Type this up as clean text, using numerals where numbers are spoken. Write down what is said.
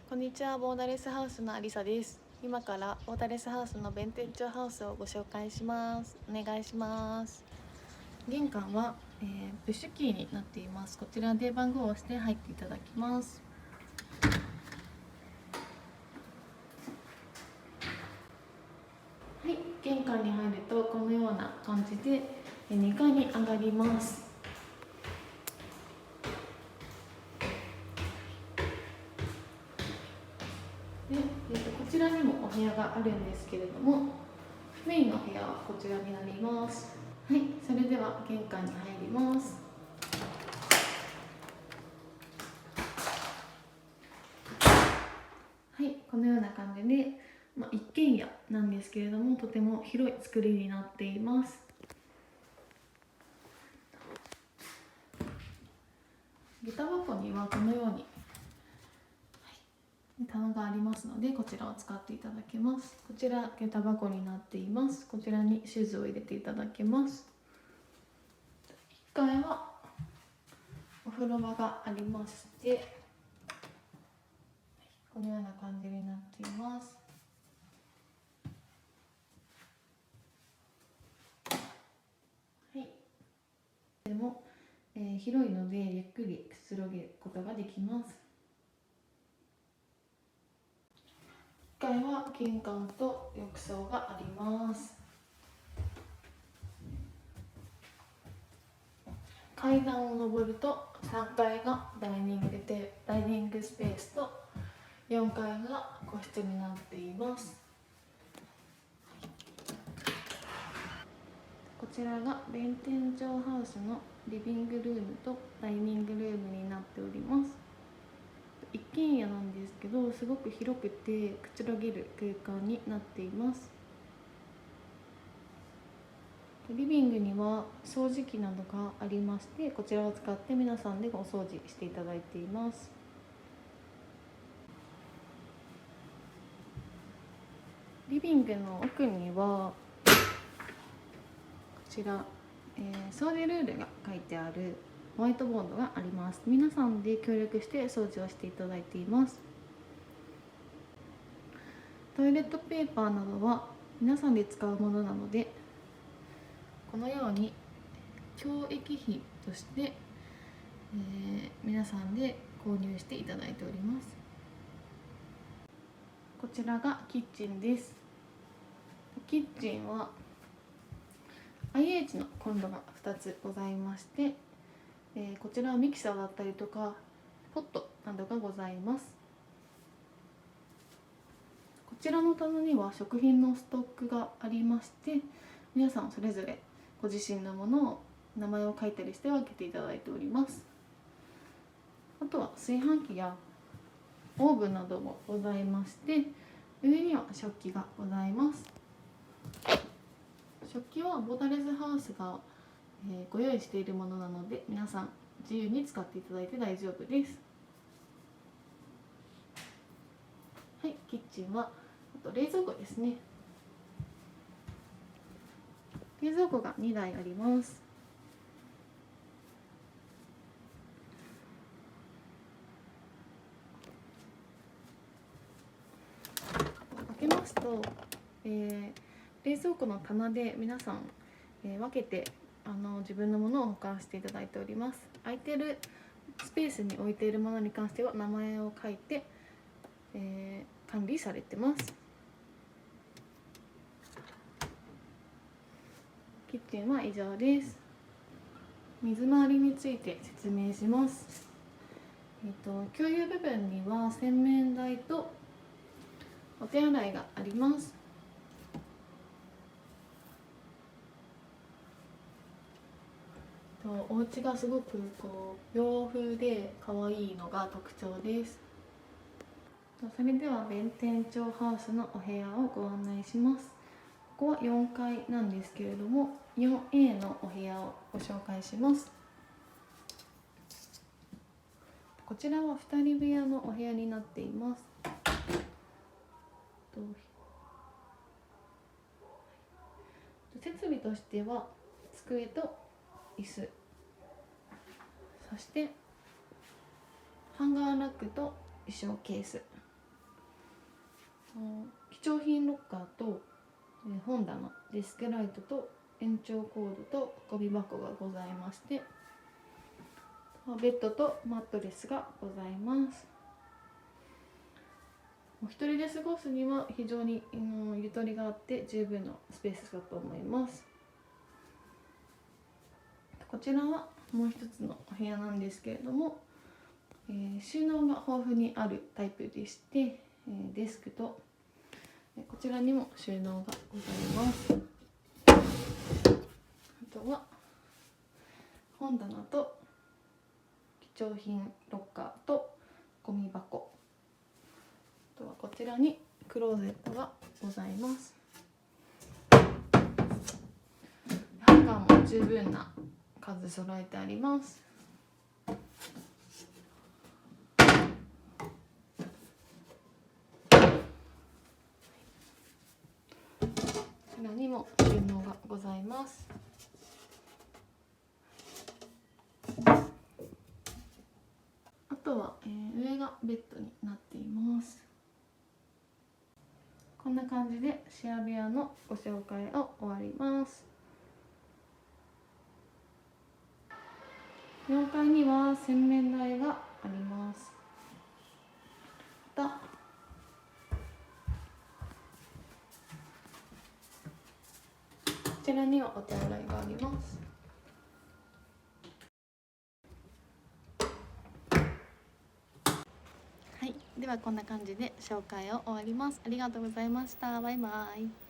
こんにちは、ボーダレスハウスのありさです。今からボーダレスハウスの弁天町ハウスをご紹介します。お願いします。玄関は、プッシュキーになっています。こちらで番号を押して入っていただきます。はい、玄関に入るとこのような感じで2階に上がります。で、こちらにもお部屋があるんですけれども、メインの部屋はこちらになります。はい、それでは玄関に入ります。はい、このような感じで、一軒家なんですけれども、とても広い作りになっています。下駄箱にはこのように、棚がありますので、こちらを使っていただけます。こちら下駄箱になっています。こちらにシューズを入れていただけます。1階はお風呂場がありまして、このような感じになっています。はい。でも、広いのでゆっくりくつろげることができます。1階は玄関と浴槽があります。階段を上ると3階がダイニングスペースと4階が個室になっています。こちらが弁天町ハウスのリビングルームとダイニングルームになっております。一軒家なんですけど、すごく広くてくつろげる空間になっています。リビングには掃除機などがありまして、こちらを使って皆さんでお掃除していただいています。リビングの奥にはこちら、掃除ルールが書いてあるホワイトボードがあります。皆さんで協力して掃除をしていただいています。トイレットペーパーなどは皆さんで使うものなので、このように共益費として、皆さんで購入していただいております。こちらがキッチンです。キッチンは IH のコンロが2つございまして、こちらはミキサーだったりとかポットなどがございます。こちらの棚には食品のストックがありまして、皆さんそれぞれご自身のものを名前を書いたりして分けていただいております。あとは炊飯器やオーブンなどもございまして、上には食器がございます。食器はボーダレスハウスが、ご用意しているものなので、皆さん自由に使っていただいて大丈夫です。はい、キッチンはあと冷蔵庫ですね。冷蔵庫が2台あります。開けますと、冷蔵庫の棚で皆さん、分けて自分のものを保管していただいております。空いているスペースに置いているものに関しては名前を書いて、管理されてます。キッチンは以上です。水回りについて説明します。共有部分には洗面台とお手洗いがあります。お家がすごく洋風で可愛いのが特徴です。それでは弁天町ハウスのお部屋をご案内します。ここは4階なんですけれども、 4A のお部屋をご紹介します。こちらは2人部屋のお部屋になっています。設備としては机と椅子、そしてハンガーラックと衣装ケース、貴重品ロッカーと本棚、デスクライトと延長コードとゴミ箱がございまして、ベッドとマットレスがございます。お一人で過ごすには非常にゆとりがあって十分なスペースだと思います。こちらはもう一つのお部屋なんですけれども、収納が豊富にあるタイプでして、デスクとこちらにも収納がございます。あとは本棚と貴重品ロッカーとゴミ箱、あとはこちらにクローゼットがございます。ハンガーも十分な数揃えてあります。こちらにも収納がございます。あとは、上がベッドになっています。こんな感じでシェア部屋のご紹介を終わります。4階には洗面台があります。またこちらにはお手洗いがあります。はい、ではこんな感じで紹介を終わります。ありがとうございました。バイバイ。